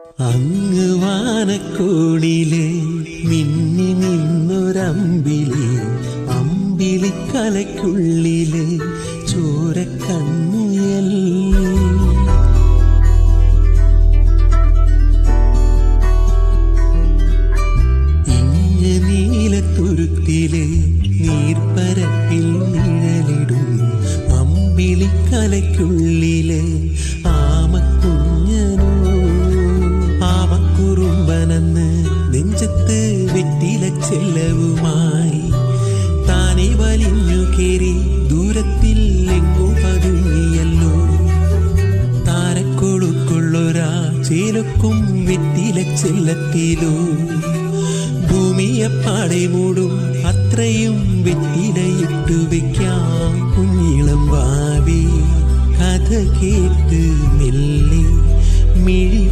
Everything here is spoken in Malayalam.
അങ്ങ് വാനക്കോണിലെ മിന്നി നിന്നൊരമ്പിളി, അമ്പിളിക്കലയ്ക്കുള്ളിലെ ചോരക്കൺമുയൽ. ഇങ്ങ് നീലത്തുരുത്തിലെ നീർപ്പരപ്പിൽ നിഴലിടും അമ്പിളിക്കലയ്ക്കുള്ളിലെ ആമക്കുഞ്ഞനോ. ആമക്കുറുമ്പനെന്ന് നെഞ്ചത്ത് വെറ്റില ചെല്ലവുമായി താനെ വലിഞ്ഞു കേറി ദൂരത്തിൽ എങ്ങോ പതുങ്ങിയല്ലോ. താരക്കൊടുക്കുള്ളൊരാ ചേലക്കും വെറ്റില ചെല്ലത്തിലോ. ഭൂമിയെപ്പാടെ മൂടും അത്രയും വെറ്റിലയിട്ടു വെക്കാം കുഞ്ഞിളം വാവി. കഥ കേട്ട് മെല്ലെ മിഴി